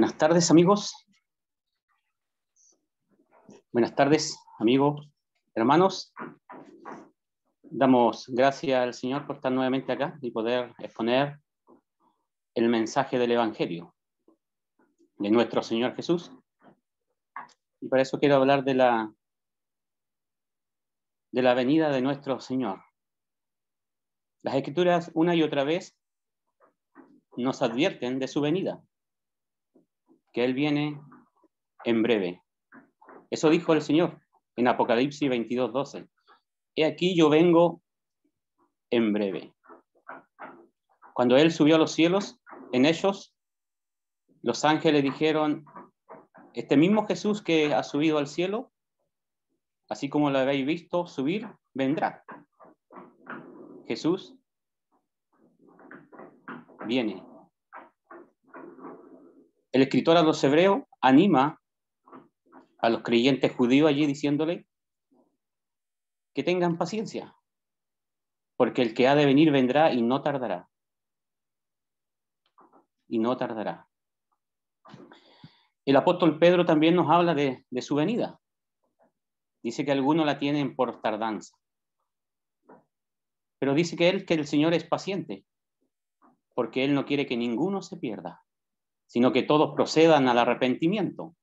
Buenas tardes, amigos. Buenas tardes, amigos, hermanos. Damos gracias al Señor por estar nuevamente acá y poder exponer el mensaje del Evangelio de nuestro Señor Jesús. Y para eso quiero hablar de la venida de nuestro Señor. Las Escrituras una y otra vez nos advierten de su venida, que Él viene en breve. Eso dijo el Señor en Apocalipsis 22:12. He aquí yo vengo en breve. Cuando Él subió a los cielos, en ellos los ángeles dijeron: este mismo Jesús que ha subido al cielo, así como lo habéis visto subir, vendrá. Jesús viene. El escritor a los hebreos anima a los creyentes judíos allí diciéndole que tengan paciencia, porque el que ha de venir vendrá y no tardará. Y no tardará. El apóstol Pedro también nos habla de su venida. Dice que algunos la tienen por tardanza. Pero dice que el Señor es paciente, porque Él no quiere que ninguno se pierda, sino que todos procedan al arrepentimiento.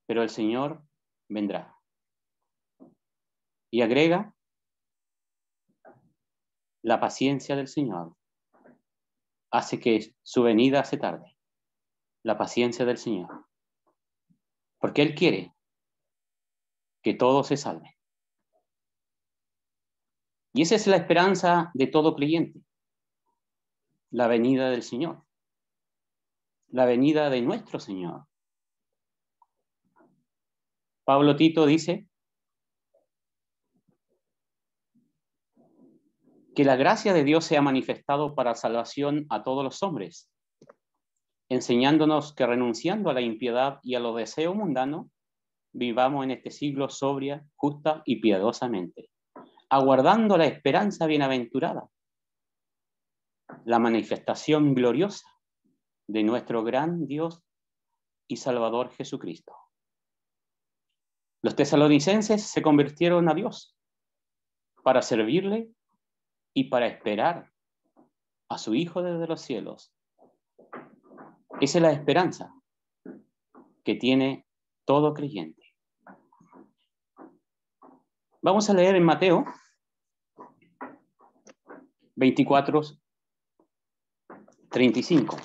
Pero el Señor vendrá. Y agrega: la paciencia del Señor hace que su venida se tarde. La paciencia del Señor. Porque Él quiere que todos se salven. Y esa es la esperanza de todo creyente. La venida del Señor. La venida de nuestro Señor. Pablo Tito dice que la gracia de Dios se ha manifestado para salvación a todos los hombres, enseñándonos que renunciando a la impiedad y a los deseos mundanos, vivamos en este siglo sobria, justa y piadosamente, aguardando la esperanza bienaventurada, la manifestación gloriosa de nuestro gran Dios y Salvador Jesucristo. Los tesalonicenses se convirtieron a Dios para servirle y para esperar a su Hijo desde los cielos. Esa es la esperanza que tiene todo creyente. Vamos a leer en Mateo 24:35.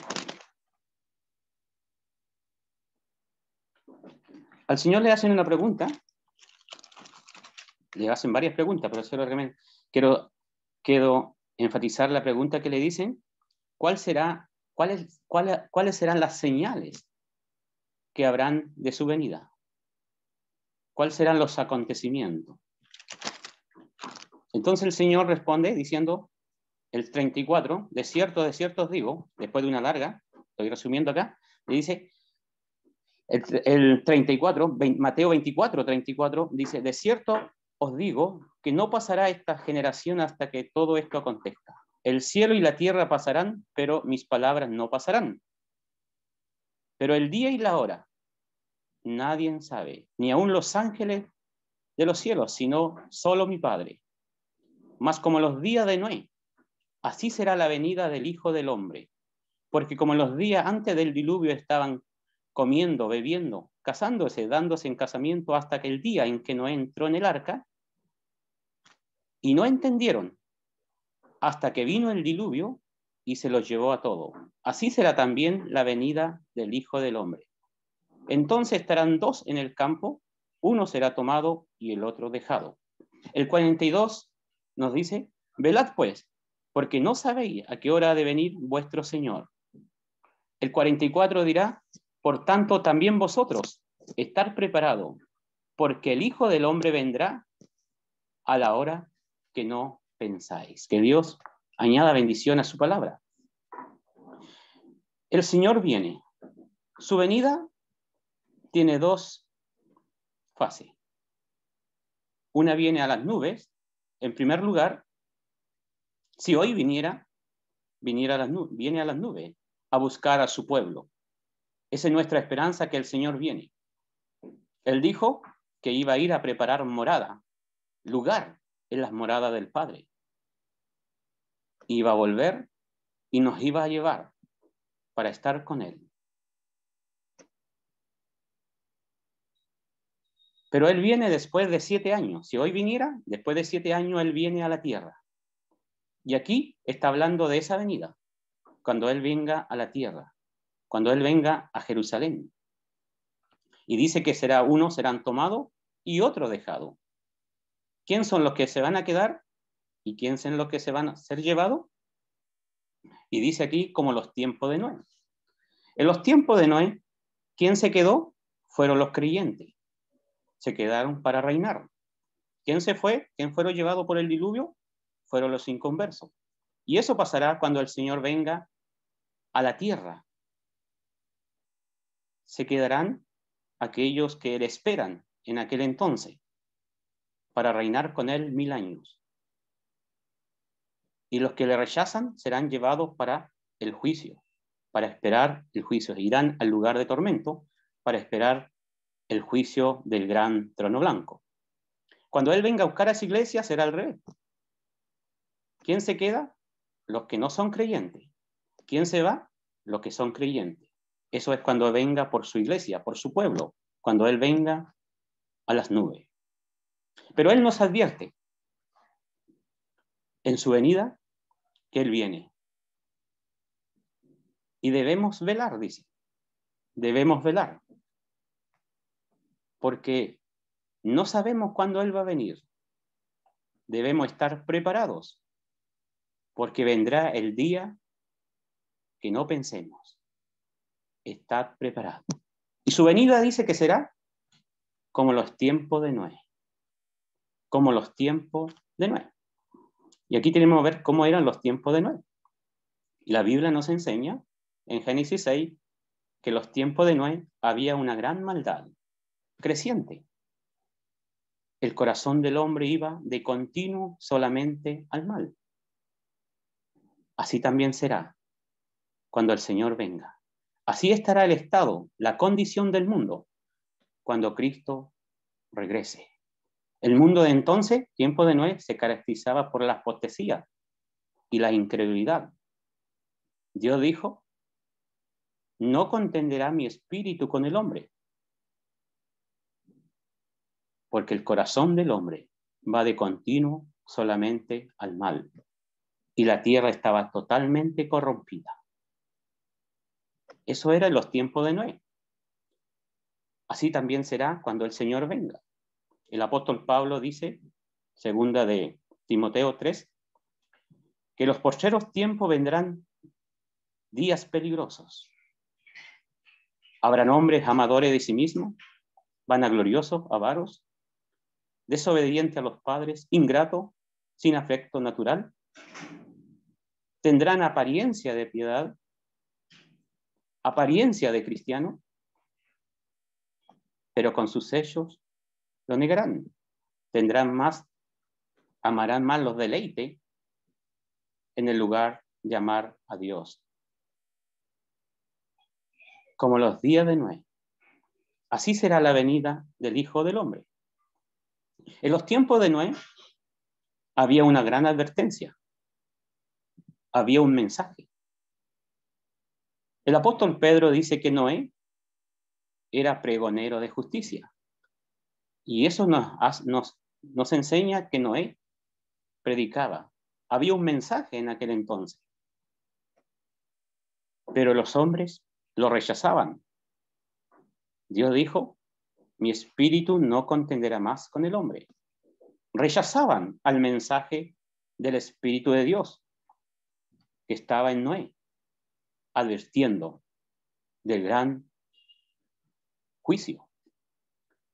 Al Señor le hacen una pregunta, le hacen varias preguntas, pero solo quiero enfatizar la pregunta que le dicen: ¿cuáles serán las señales que habrán de su venida? ¿Cuáles serán los acontecimientos? Entonces el Señor responde diciendo, el 34, de cierto os digo, después de una larga, estoy resumiendo acá, le dice, el 34, Mateo 24:34, dice: de cierto os digo que no pasará esta generación hasta que todo esto acontezca. El cielo y la tierra pasarán, pero mis palabras no pasarán. Pero el día y la hora nadie sabe, ni aun los ángeles de los cielos, sino solo mi Padre. Mas como los días de Noé, así será la venida del Hijo del Hombre. Porque como en los días antes del diluvio estaban comiendo, bebiendo, casándose, dándose en casamiento, hasta que el día en que Noé entró en el arca, y no entendieron, hasta que vino el diluvio y se los llevó a todos. Así será también la venida del Hijo del Hombre. Entonces estarán dos en el campo, uno será tomado y el otro dejado. El 42 nos dice: velad pues, porque no sabéis a qué hora ha de venir vuestro Señor. El 44 dirá: por tanto también vosotros, estar preparado, porque el Hijo del Hombre vendrá a la hora que no pensáis. Que Dios añada bendición a su palabra. El Señor viene. Su venida tiene dos fases. Una viene a las nubes. En primer lugar, si hoy viene a las nubes a buscar a su pueblo. Esa es nuestra esperanza, que el Señor viene. Él dijo que iba a ir a preparar morada, lugar en las moradas del Padre. Iba a volver y nos iba a llevar para estar con Él. Pero Él viene después de 7 años. Si hoy viniera, después de 7 años, Él viene a la tierra. Y aquí está hablando de esa venida, cuando Él venga a la tierra, cuando Él venga a Jerusalén. Y dice que unos serán tomados y otros dejados. ¿Quién son los que se van a quedar? ¿Y quién son los que se van a ser llevados? Y dice aquí como los tiempos de Noé. En los tiempos de Noé, ¿quién se quedó? Fueron los creyentes. Se quedaron para reinar. ¿Quién se fue? ¿Quién fueron llevados por el diluvio? Fueron los inconversos. Y eso pasará cuando el Señor venga a la tierra. Se quedarán aquellos que le esperan en aquel entonces para reinar con Él 1000 años. Y los que le rechazan serán llevados para el juicio, para esperar el juicio. Irán al lugar de tormento para esperar el juicio del gran trono blanco. Cuando Él venga a buscar a esa iglesia, será al revés. ¿Quién se queda? Los que no son creyentes. ¿Quién se va? Los que son creyentes. Eso es cuando venga por su iglesia, por su pueblo, cuando Él venga a las nubes. Pero Él nos advierte en su venida que Él viene. Y debemos velar, dice. Debemos velar. Porque no sabemos cuándo Él va a venir. Debemos estar preparados, porque vendrá el día que no pensemos. Estad preparados. Y su venida dice que será como los tiempos de Noé. Como los tiempos de Noé. Y aquí tenemos que ver cómo eran los tiempos de Noé. Y la Biblia nos enseña en Génesis 6 que en los tiempos de Noé había una gran maldad creciente. El corazón del hombre iba de continuo solamente al mal. Así también será cuando el Señor venga. Así estará el estado, la condición del mundo, cuando Cristo regrese. El mundo de entonces, tiempo de Noé, se caracterizaba por la apostasía y la incredulidad. Dios dijo, no contenderá mi espíritu con el hombre, porque el corazón del hombre va de continuo solamente al mal, y la tierra estaba totalmente corrompida. Eso era en los tiempos de Noé. Así también será cuando el Señor venga. El apóstol Pablo dice, segunda de Timoteo 3, que los postreros tiempos vendrán días peligrosos. Habrán hombres amadores de sí mismos, vanagloriosos, avaros, desobedientes a los padres, ingratos, sin afecto natural. Tendrán apariencia de piedad, apariencia de cristiano, pero con sus hechos lo negarán. Amarán más los deleites en el lugar de amar a Dios. Como los días de Noé. Así será la venida del Hijo del Hombre. En los tiempos de Noé había una gran advertencia. Había un mensaje. El apóstol Pedro dice que Noé era pregonero de justicia. Y eso nos enseña que Noé predicaba. Había un mensaje en aquel entonces. Pero los hombres lo rechazaban. Dios dijo, mi espíritu no contenderá más con el hombre. Rechazaban al mensaje del Espíritu de Dios que estaba en Noé, advirtiendo del gran juicio.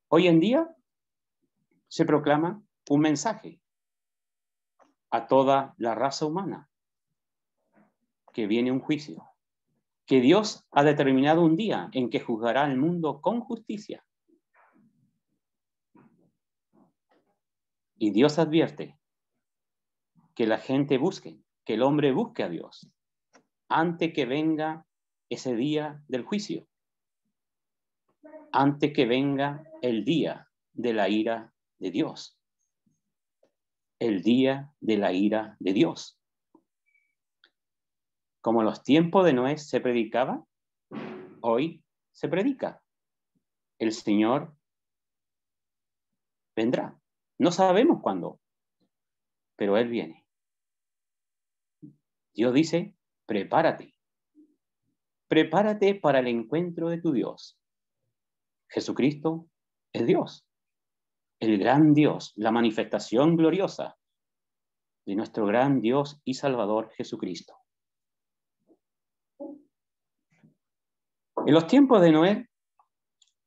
Hoy en día se proclama un mensaje a toda la raza humana, que viene un juicio, que Dios ha determinado un día en que juzgará al mundo con justicia. Y Dios advierte que la gente busque, que el hombre busque a Dios, antes que venga ese día del juicio. antes que venga el día de la ira de Dios. El día de la ira de Dios. Como en los tiempos de Noé se predicaba, hoy se predica. El Señor vendrá. No sabemos cuándo, pero Él viene. Dios dice, prepárate. Prepárate para el encuentro de tu Dios. Jesucristo es Dios, el gran Dios, la manifestación gloriosa de nuestro gran Dios y Salvador Jesucristo. En los tiempos de Noé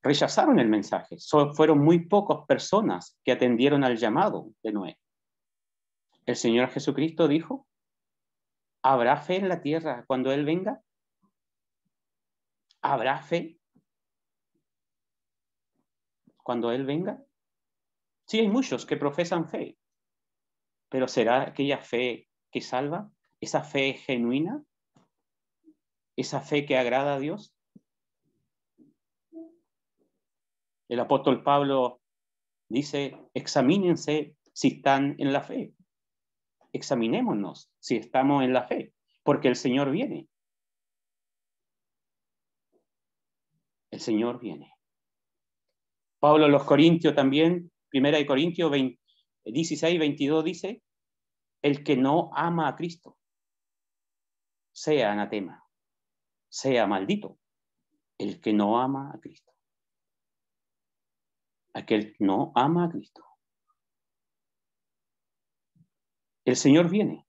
rechazaron el mensaje. Fueron muy pocas personas que atendieron al llamado de Noé. El Señor Jesucristo dijo, ¿habrá fe en la tierra cuando Él venga? ¿Habrá fe cuando Él venga? Sí, hay muchos que profesan fe, pero ¿será aquella fe que salva? ¿Esa fe genuina? ¿Esa fe que agrada a Dios? El apóstol Pablo dice, examínense si están en la fe. Examinémonos si estamos en la fe, porque el Señor viene. El Señor viene. Pablo en los Corintios también, 1 Corintios 16, 22 dice, el que no ama a Cristo, sea anatema, sea maldito. El que no ama a Cristo. Aquel que no ama a Cristo. El Señor viene.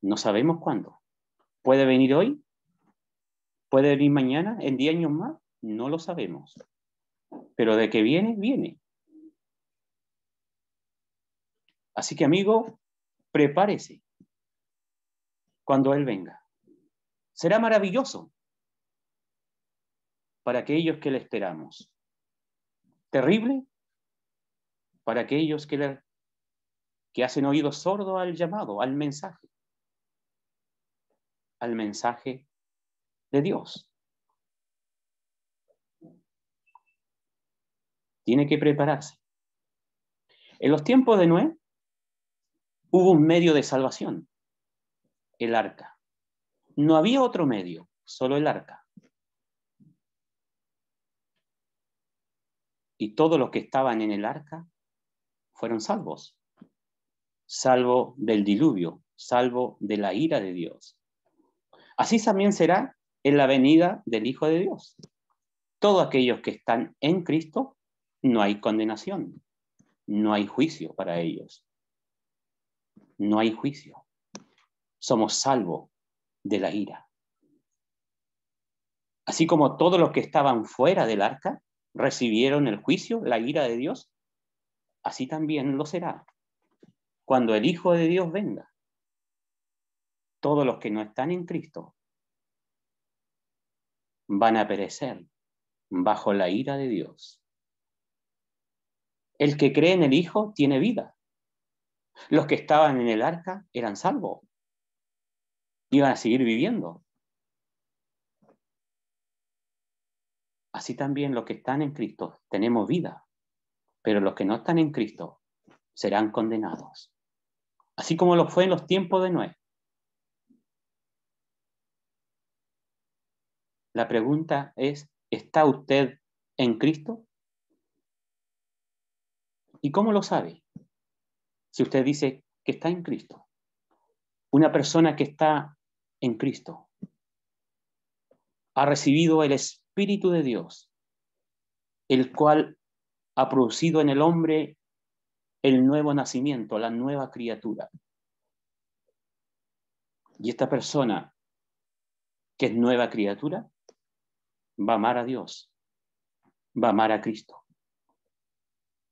No sabemos cuándo. ¿Puede venir hoy? ¿Puede venir mañana? ¿En 10 años más? No lo sabemos. Pero de que viene, viene. Así que, amigo, prepárese cuando Él venga. Será maravilloso para aquellos que le esperamos. Terrible para aquellos que hacen oídos sordos al llamado, al mensaje de Dios. Tiene que prepararse. En los tiempos de Noé hubo un medio de salvación, el arca. No había otro medio, solo el arca. Y todos los que estaban en el arca fueron salvos, salvo del diluvio, salvo de la ira de Dios. Así también será en la venida del Hijo de Dios. Todos aquellos que están en Cristo, no hay condenación, no hay juicio para ellos. No hay juicio. Somos salvos de la ira. Así como todos los que estaban fuera del arca recibieron el juicio, la ira de Dios, así también lo será cuando el Hijo de Dios venga. Todos los que no están en Cristo van a perecer bajo la ira de Dios. El que cree en el Hijo tiene vida. Los que estaban en el arca eran salvos. Iban a seguir viviendo. Así también los que están en Cristo tenemos vida, pero los que no están en Cristo serán condenados. Así como lo fue en los tiempos de Noé. La pregunta es, ¿está usted en Cristo? ¿Y cómo lo sabe? Si usted dice que está en Cristo. Una persona que está en Cristo ha recibido el Espíritu de Dios, el cual ha producido en el hombre el nuevo nacimiento, la nueva criatura. Y esta persona, que es nueva criatura, va a amar a Dios, va a amar a Cristo,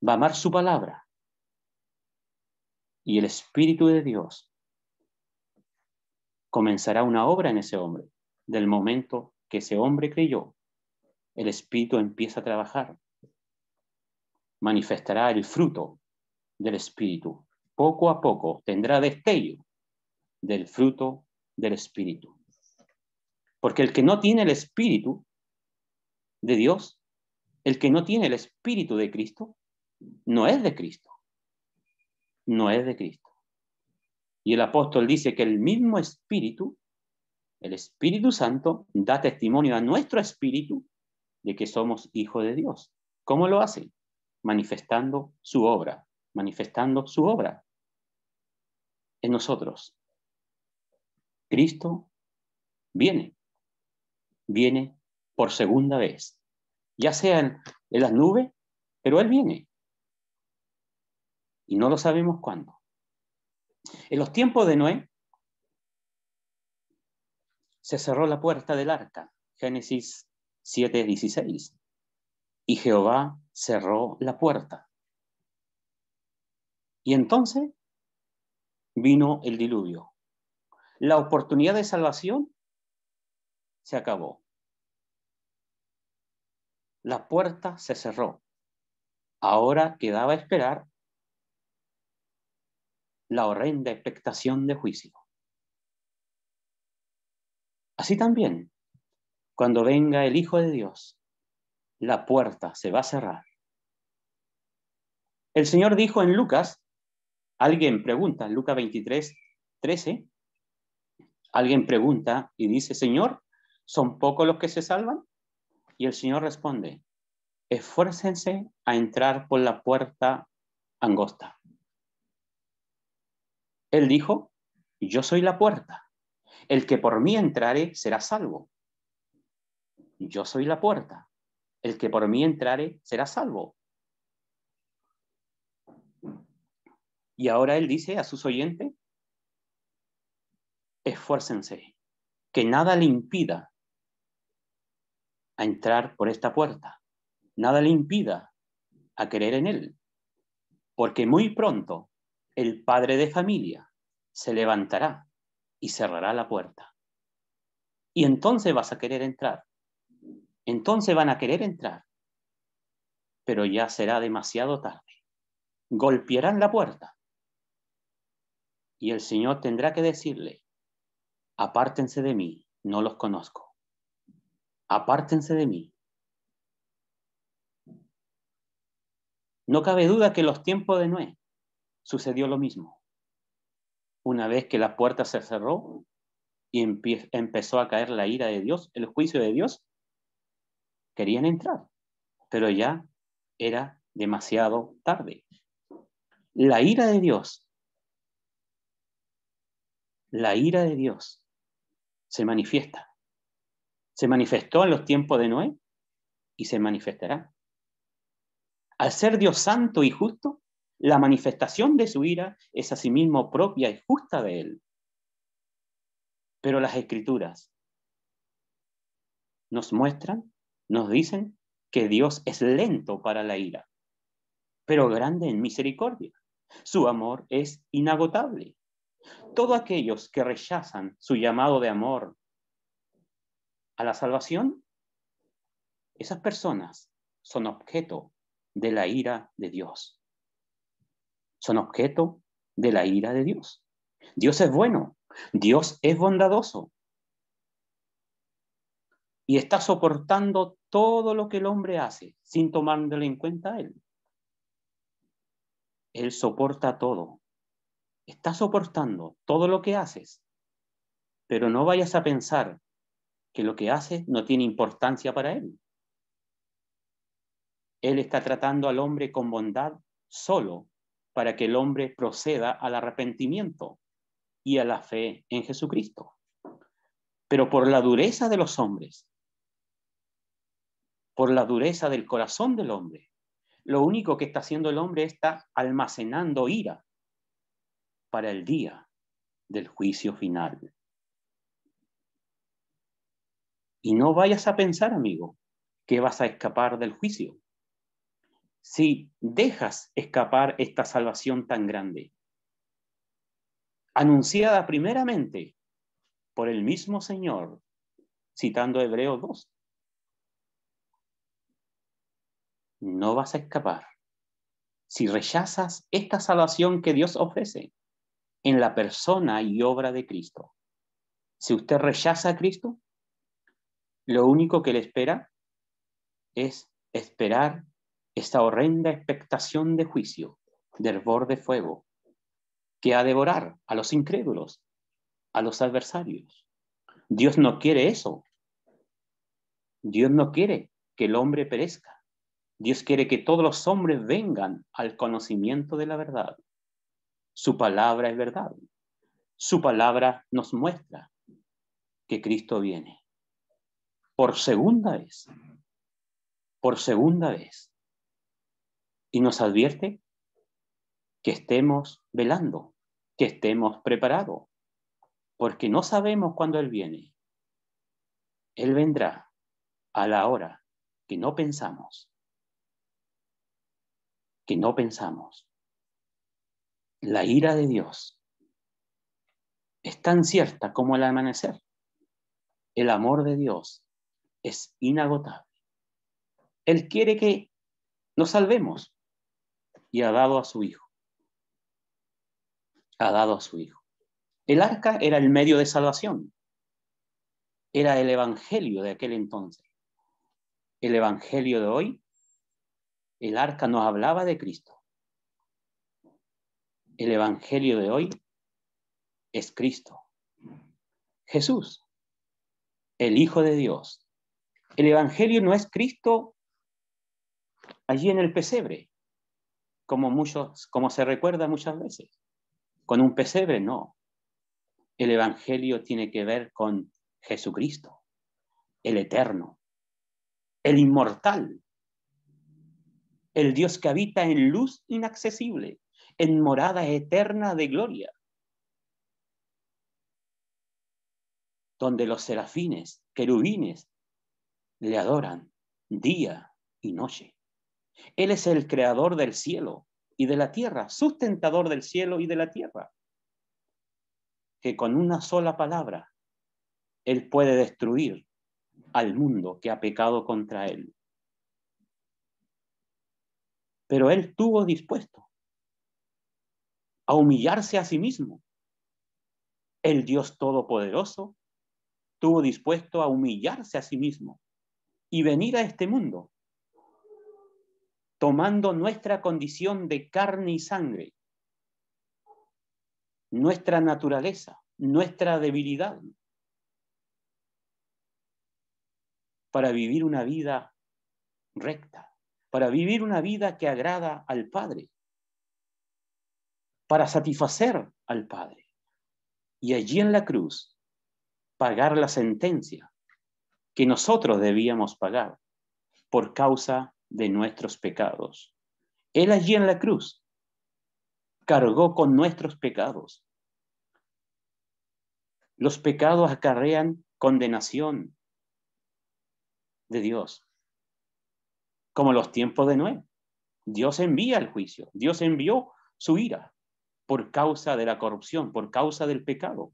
va a amar su palabra. Y el Espíritu de Dios comenzará una obra en ese hombre. Del momento que ese hombre creyó, el Espíritu empieza a trabajar. Manifestará el fruto del Espíritu. Poco a poco tendrá destello del fruto del Espíritu. Porque el que no tiene el Espíritu de Dios, el que no tiene el Espíritu de Cristo, no es de Cristo. No es de Cristo. Y el apóstol dice que el mismo Espíritu, el Espíritu Santo, da testimonio a nuestro espíritu de que somos hijos de Dios. ¿Cómo lo hace? Manifestando su obra, manifestando su obra en nosotros. Cristo viene por segunda vez, ya sea en las nubes, pero Él viene. Y no lo sabemos cuándo. En los tiempos de Noé, se cerró la puerta del arca, Génesis 7:16, y Jehová cerró la puerta. Y entonces vino el diluvio. La oportunidad de salvación se acabó. La puerta se cerró. Ahora quedaba esperar la horrenda expectación de juicio. Así también, cuando venga el Hijo de Dios, la puerta se va a cerrar. El Señor dijo en Lucas, alguien pregunta, en Lucas 23:13, alguien pregunta y dice, Señor, ¿son pocos los que se salvan? Y el Señor responde, esfuércense a entrar por la puerta angosta. Él dijo, yo soy la puerta. El que por mí entrare será salvo. Yo soy la puerta. El que por mí entrare será salvo. Y ahora él dice a sus oyentes, esfuércense, que nada le impida a entrar por esta puerta. Nada le impida a creer en él. Porque muy pronto el padre de familia se levantará y cerrará la puerta. Y entonces vas a querer entrar. Entonces van a querer entrar. Pero ya será demasiado tarde. Golpearán la puerta. Y el Señor tendrá que decirle, apártense de mí, no los conozco. Apártense de mí. No cabe duda que en los tiempos de Noé sucedió lo mismo. Una vez que la puerta se cerró y empezó a caer la ira de Dios, el juicio de Dios, querían entrar, pero ya era demasiado tarde. La ira de Dios se manifiesta. Se manifestó en los tiempos de Noé y se manifestará. Al ser Dios santo y justo, la manifestación de su ira es asimismo propia y justa de él. Pero las Escrituras nos muestran, nos dicen que Dios es lento para la ira, pero grande en misericordia. Su amor es inagotable. Todos aquellos que rechazan su llamado de amor a la salvación, esas personas son objeto de la ira de Dios. Son objeto de la ira de Dios. Dios es bueno, Dios es bondadoso y está soportando todo lo que el hombre hace sin tomándole en cuenta a él. Él soporta todo. Está soportando todo lo que haces, pero no vayas a pensar que lo que haces no tiene importancia para él. Él está tratando al hombre con bondad solo para que el hombre proceda al arrepentimiento y a la fe en Jesucristo. Pero por la dureza de los hombres, por la dureza del corazón del hombre, lo único que está haciendo el hombre está almacenando ira para el día del juicio final. Y no vayas a pensar, amigo, que vas a escapar del juicio. Si dejas escapar esta salvación tan grande, anunciada primeramente por el mismo Señor, citando Hebreos 2, no vas a escapar. Si rechazas esta salvación que Dios ofrece en la persona y obra de Cristo, si usted rechaza a Cristo, lo único que le espera es esperar esta horrenda expectación de juicio, de hervor de fuego, que ha de devorar a los incrédulos, a los adversarios. Dios no quiere eso. Dios no quiere que el hombre perezca. Dios quiere que todos los hombres vengan al conocimiento de la verdad. Su palabra es verdad. Su palabra nos muestra que Cristo viene. Por segunda vez. Por segunda vez. Y nos advierte que estemos velando, que estemos preparados, porque no sabemos cuándo Él viene. Él vendrá a la hora que no pensamos. Que no pensamos. La ira de Dios es tan cierta como el amanecer. El amor de Dios es inagotable. Él quiere que nos salvemos y ha dado a su Hijo. Ha dado a su Hijo. El arca era el medio de salvación. Era el evangelio de aquel entonces. El evangelio de hoy, el arca nos hablaba de Cristo. El evangelio de hoy es Cristo. Jesús, el Hijo de Dios. El evangelio no es Cristo allí en el pesebre, como se recuerda muchas veces. Con un pesebre, no. El evangelio tiene que ver con Jesucristo, el eterno, el inmortal, el Dios que habita en luz inaccesible, en morada eterna de gloria, donde los serafines, querubines, le adoran día y noche. Él es el creador del cielo y de la tierra, sustentador del cielo y de la tierra, que con una sola palabra Él puede destruir al mundo que ha pecado contra Él. Pero Él estuvo dispuesto a humillarse a sí mismo. El Dios Todopoderoso estuvo dispuesto a humillarse a sí mismo y venir a este mundo, tomando nuestra condición de carne y sangre, nuestra naturaleza, nuestra debilidad, para vivir una vida recta, para vivir una vida que agrada al Padre, para satisfacer al Padre. Y allí en la cruz, pagar la sentencia que nosotros debíamos pagar por causa de nuestros pecados. Él allí en la cruz cargó con nuestros pecados. Los pecados acarrean condenación de Dios, como los tiempos de Noé. Dios envía el juicio, Dios envió su ira por causa de la corrupción, por causa del pecado.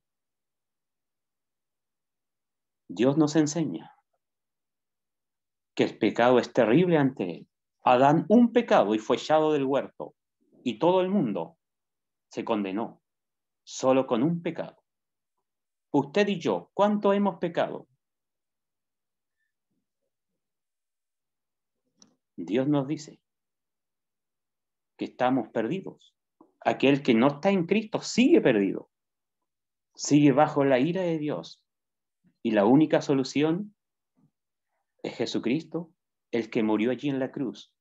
Dios nos enseña que el pecado es terrible ante Él. Adán un pecado y fue echado del huerto, y todo el mundo se condenó solo con un pecado. Usted y yo, ¿cuánto hemos pecado? Dios nos dice que estamos perdidos. Aquel que no está en Cristo sigue perdido, sigue bajo la ira de Dios. Y la única solución es Jesucristo, el que murió allí en la cruz,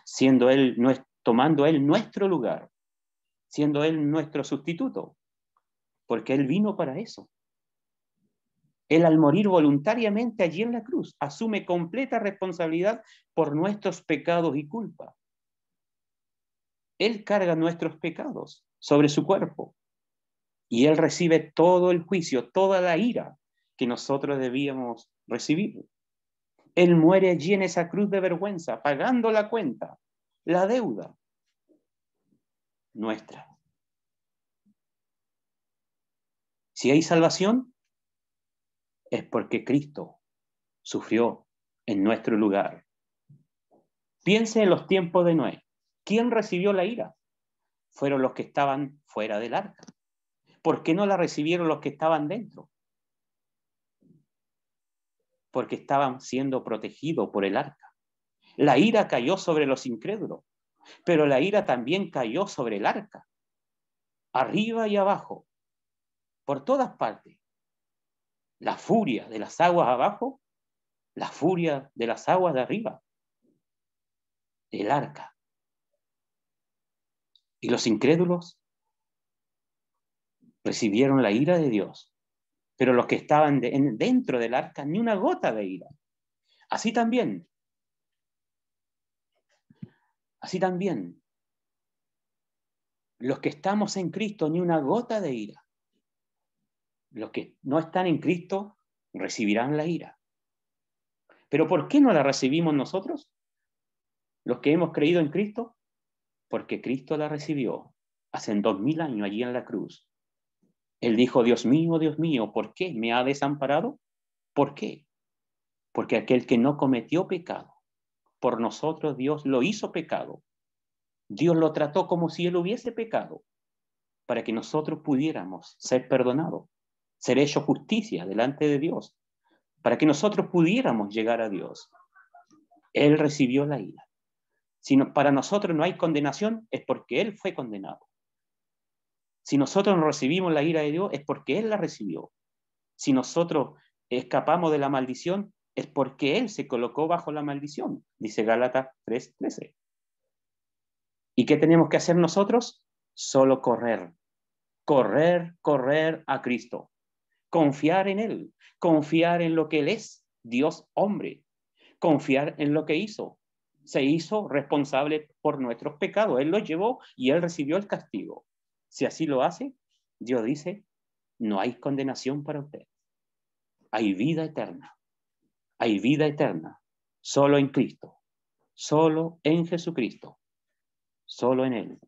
siendo Él, tomando Él nuestro lugar, siendo Él nuestro sustituto, porque Él vino para eso. Él, al morir voluntariamente allí en la cruz, asume completa responsabilidad por nuestros pecados y culpa. Él carga nuestros pecados sobre su cuerpo y Él recibe todo el juicio, toda la ira que nosotros debíamos recibir. Él muere allí en esa cruz de vergüenza, pagando la cuenta, la deuda nuestra. Si hay salvación, es porque Cristo sufrió en nuestro lugar. Piense en los tiempos de Noé. ¿Quién recibió la ira? Fueron los que estaban fuera del arca. ¿Por qué no la recibieron los que estaban dentro? porque estaban siendo protegidos por el arca. La ira cayó sobre los incrédulos, pero la ira también cayó sobre el arca, arriba y abajo, por todas partes. La furia de las aguas abajo, la furia de las aguas de arriba, el arca. Y los incrédulos recibieron la ira de Dios, pero los que estaban dentro del arca, ni una gota de ira. Así también, los que estamos en Cristo, ni una gota de ira. Los que no están en Cristo recibirán la ira. ¿Pero por qué no la recibimos nosotros? Los que hemos creído en Cristo, porque Cristo la recibió hace 2000 años allí en la cruz. Él dijo, Dios mío, ¿por qué me ha desamparado? ¿Por qué? Porque aquel que no cometió pecado, por nosotros Dios lo hizo pecado. Dios lo trató como si él hubiese pecado, para que nosotros pudiéramos ser perdonados, ser hecho justicia delante de Dios, para que nosotros pudiéramos llegar a Dios. Él recibió la ira. Si para nosotros no hay condenación, es porque Él fue condenado. Si nosotros no recibimos la ira de Dios, es porque Él la recibió. Si nosotros escapamos de la maldición, es porque Él se colocó bajo la maldición, dice Gálatas 3:13. ¿Y qué tenemos que hacer nosotros? Solo correr a Cristo. Confiar en Él, confiar en lo que Él es, Dios hombre, confiar en lo que hizo. Se hizo responsable por nuestros pecados. Él los llevó y Él recibió el castigo. Si así lo hace, Dios dice, no hay condenación para usted. Hay vida eterna. Hay vida eterna. Solo en Cristo. Solo en Jesucristo. Solo en Él.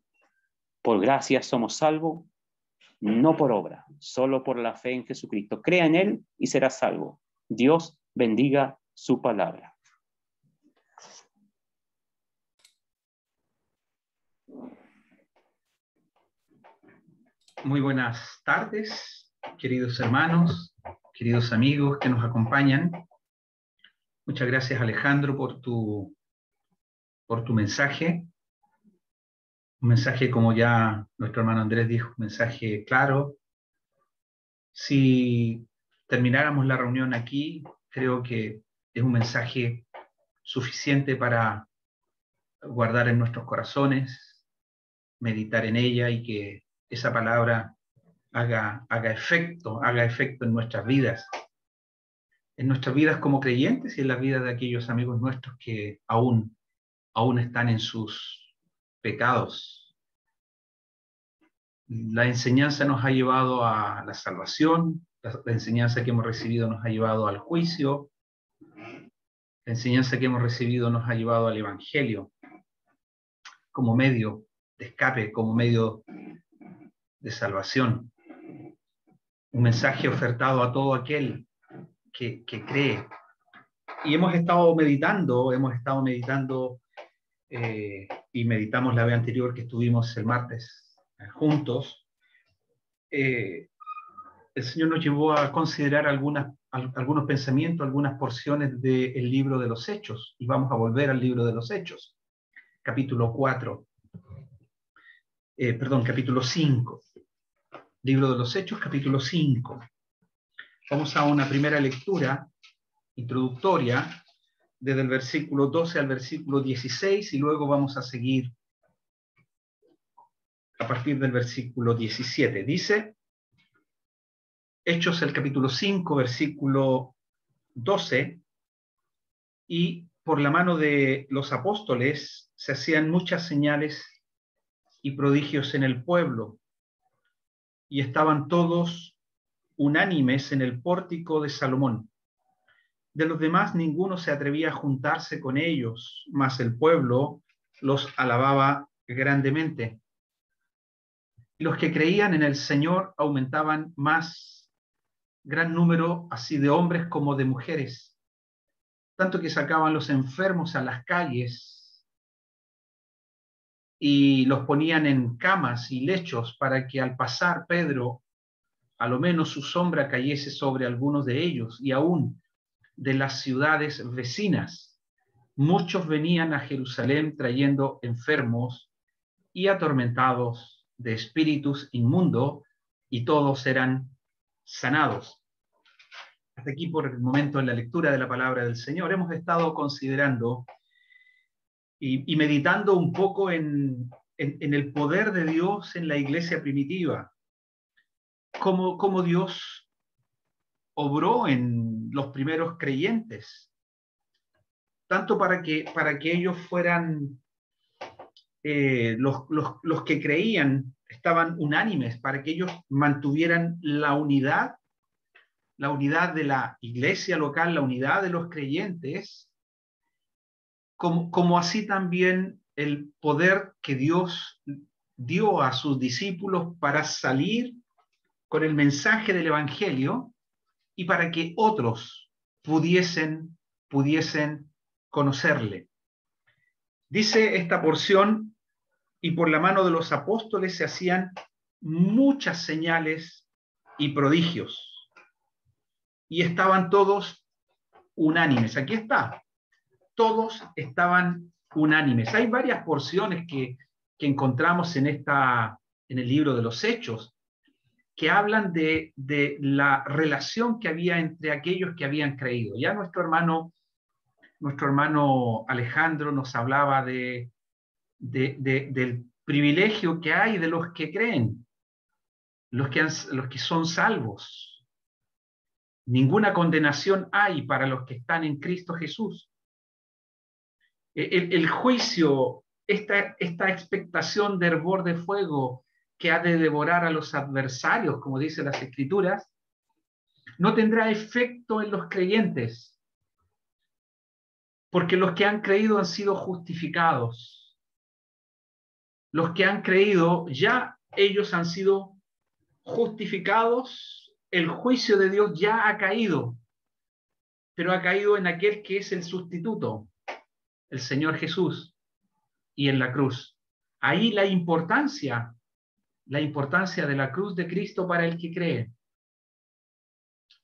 Por gracia somos salvos, no por obra, solo por la fe en Jesucristo. Crea en Él y será salvo. Dios bendiga su palabra. Muy buenas tardes, queridos hermanos, queridos amigos que nos acompañan. Muchas gracias, Alejandro, por tu mensaje. Un mensaje, como ya nuestro hermano Andrés dijo, un mensaje claro. Si termináramos la reunión aquí, creo que es un mensaje suficiente para guardar en nuestros corazones, meditar en ella y que esa palabra haga efecto en nuestras vidas como creyentes y en las vidas de aquellos amigos nuestros que aún están en sus pecados. La enseñanza nos ha llevado a la salvación, la enseñanza que hemos recibido nos ha llevado al juicio, la enseñanza que hemos recibido nos ha llevado al Evangelio como medio de escape, como medio de salvación. Un mensaje ofertado a todo aquel que cree. Y hemos estado meditando y meditamos la vez anterior que estuvimos el martes juntos. El Señor nos llevó a considerar algunos pensamientos, algunas porciones del libro de los Hechos, y vamos a volver al libro de los Hechos, capítulo 5. Libro de los Hechos, capítulo 5. Vamos a una primera lectura introductoria desde el versículo 12 al versículo 16 y luego vamos a seguir a partir del versículo 17. Dice, Hechos el capítulo 5, versículo 12, y por la mano de los apóstoles se hacían muchas señales y prodigios en el pueblo, y estaban todos unánimes en el pórtico de Salomón. De los demás ninguno se atrevía a juntarse con ellos, mas el pueblo los alababa grandemente. Los que creían en el Señor aumentaban más, gran número así de hombres como de mujeres, tanto que sacaban los enfermos a las calles y los ponían en camas y lechos para que al pasar Pedro, a lo menos su sombra cayese sobre algunos de ellos, y aún de las ciudades vecinas. Muchos venían a Jerusalén trayendo enfermos y atormentados de espíritus inmundos, y todos eran sanados. Hasta aquí por el momento en la lectura de la palabra del Señor. Hemos estado considerando y meditando un poco en el poder de Dios en la iglesia primitiva. Cómo Dios obró en los primeros creyentes, tanto para que ellos fueran los que creían, estaban unánimes, para que ellos mantuvieran la unidad de la iglesia local, la unidad de los creyentes, como así también el poder que Dios dio a sus discípulos para salir con el mensaje del Evangelio y para que otros pudiesen conocerle. Dice esta porción: y por la mano de los apóstoles se hacían muchas señales y prodigios, y estaban todos unánimes. Aquí está, todos estaban unánimes. Hay varias porciones que encontramos en el libro de los Hechos, que hablan de la relación que había entre aquellos que habían creído. Ya nuestro hermano Alejandro nos hablaba del privilegio que hay de los que creen, los que son salvos. Ninguna condenación hay para los que están en Cristo Jesús. El juicio, esta expectación de hervor de fuego que ha de devorar a los adversarios, como dicen las Escrituras, no tendrá efecto en los creyentes, porque los que han creído han sido justificados. Los que han creído, ya ellos han sido justificados, el juicio de Dios ya ha caído, pero ha caído en aquel que es el sustituto, el Señor Jesús, y en la cruz. Ahí la importancia de la cruz de Cristo para el que cree.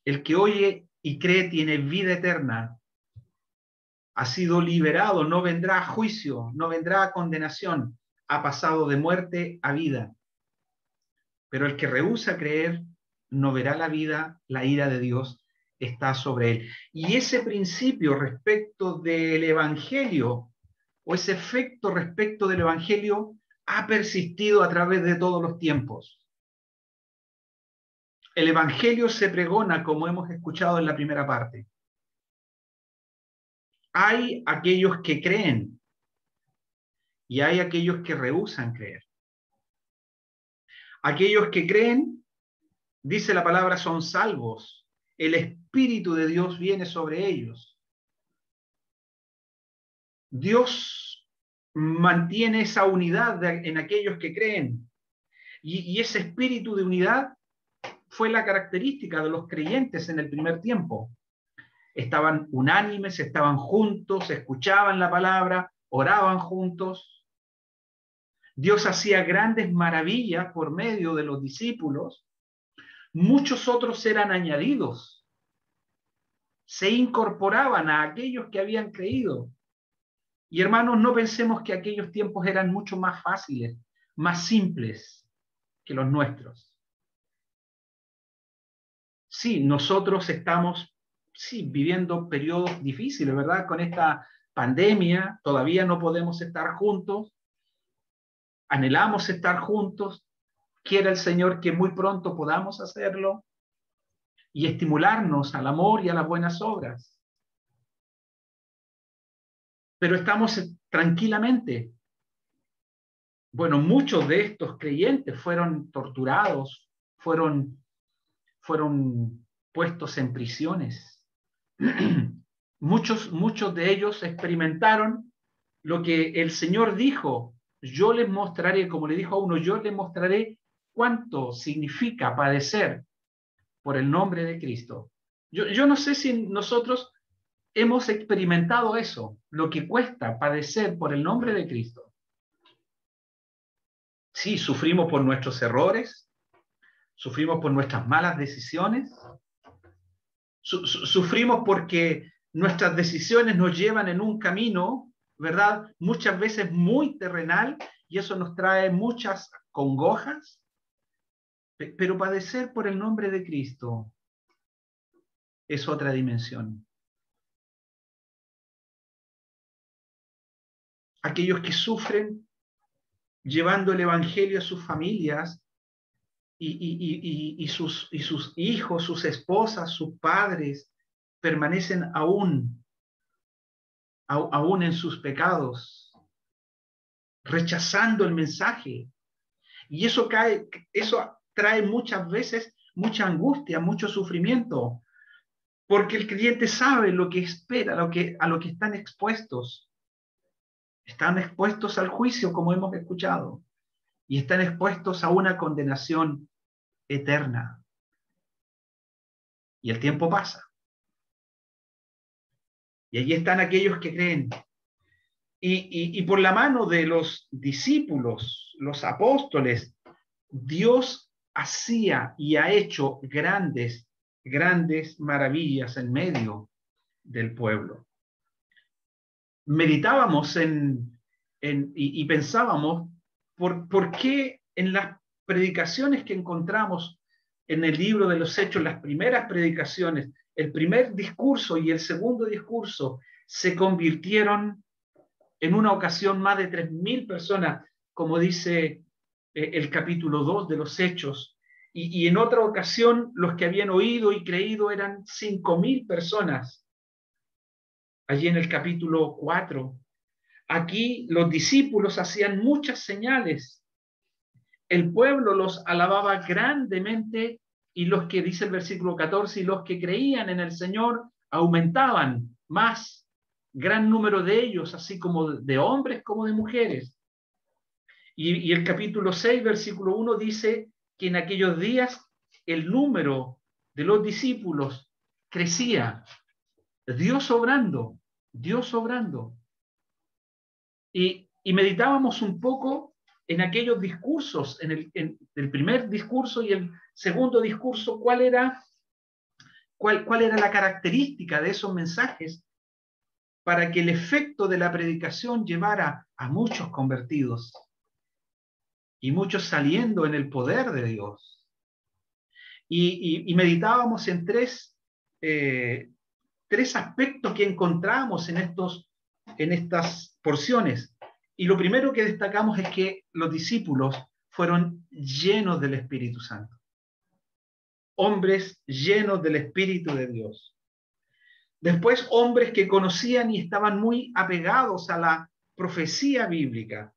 El que oye y cree tiene vida eterna. Ha sido liberado, no vendrá a juicio, no vendrá a condenación, ha pasado de muerte a vida. Pero el que rehúsa creer no verá la vida, la ira de Dios está sobre él. Y ese principio respecto del Evangelio, o ese efecto respecto del Evangelio, ha persistido a través de todos los tiempos. El Evangelio se pregona, como hemos escuchado en la primera parte. Hay aquellos que creen y hay aquellos que rehúsan creer. Aquellos que creen, dice la palabra, son salvos. El Espíritu de Dios viene sobre ellos. Dios mantiene esa unidad en aquellos que creen. Y ese espíritu de unidad fue la característica de los creyentes en el primer tiempo. Estaban unánimes, estaban juntos, escuchaban la palabra, oraban juntos. Dios hacía grandes maravillas por medio de los discípulos. Muchos otros eran añadidos. Se incorporaban a aquellos que habían creído. Y hermanos, no pensemos que aquellos tiempos eran mucho más fáciles, más simples que los nuestros. Sí, nosotros estamos viviendo periodos difíciles, ¿verdad? Con esta pandemia todavía no podemos estar juntos. Anhelamos estar juntos. Quiera el Señor que muy pronto podamos hacerlo y estimularnos al amor y a las buenas obras. Pero estamos tranquilamente. Bueno, muchos de estos creyentes fueron torturados, fueron puestos en prisiones. Muchos de ellos experimentaron lo que el Señor dijo: yo les mostraré, como le dijo a uno, yo les mostraré cuánto significa padecer por el nombre de Cristo. Yo no sé si nosotros hemos experimentado eso, lo que cuesta padecer por el nombre de Cristo. Sí, sufrimos por nuestros errores, sufrimos por nuestras malas decisiones, sufrimos porque nuestras decisiones nos llevan en un camino, ¿verdad? Muchas veces muy terrenal, y eso nos trae muchas congojas, pero padecer por el nombre de Cristo es otra dimensión. Aquellos que sufren llevando el evangelio a sus familias y sus hijos, sus esposas, sus padres, permanecen aún en sus pecados, rechazando el mensaje. Y eso trae muchas veces mucha angustia, mucho sufrimiento, porque el creyente sabe lo que espera, a lo que están expuestos. Están expuestos al juicio, como hemos escuchado, y están expuestos a una condenación eterna. Y el tiempo pasa. Y allí están aquellos que creen. Y por la mano de los discípulos, los apóstoles, Dios hacía y ha hecho grandes maravillas en medio del pueblo. Meditábamos y pensábamos por qué en las predicaciones que encontramos en el libro de los Hechos, las primeras predicaciones, el primer discurso y el segundo discurso se convirtieron en una ocasión más de 3.000 personas, como dice el capítulo 2 de los Hechos, y en otra ocasión los que habían oído y creído eran 5.000 personas, allí en el capítulo 4. Aquí los discípulos hacían muchas señales, el pueblo los alababa grandemente, y los que, dice el versículo 14, y los que creían en el Señor aumentaban más, gran número de ellos, así como de hombres como de mujeres. Y el capítulo 6, versículo 1 dice que en aquellos días el número de los discípulos crecía. Dios obrando, Dios obrando. Y meditábamos un poco en aquellos discursos, en el primer discurso y el segundo discurso, cuál era la característica de esos mensajes para que el efecto de la predicación llevara a muchos convertidos y muchos saliendo en el poder de Dios. Y meditábamos en tres aspectos que encontramos en estas porciones. Y lo primero que destacamos es que los discípulos fueron llenos del Espíritu Santo. Hombres llenos del Espíritu de Dios. Después, hombres que conocían y estaban muy apegados a la profecía bíblica.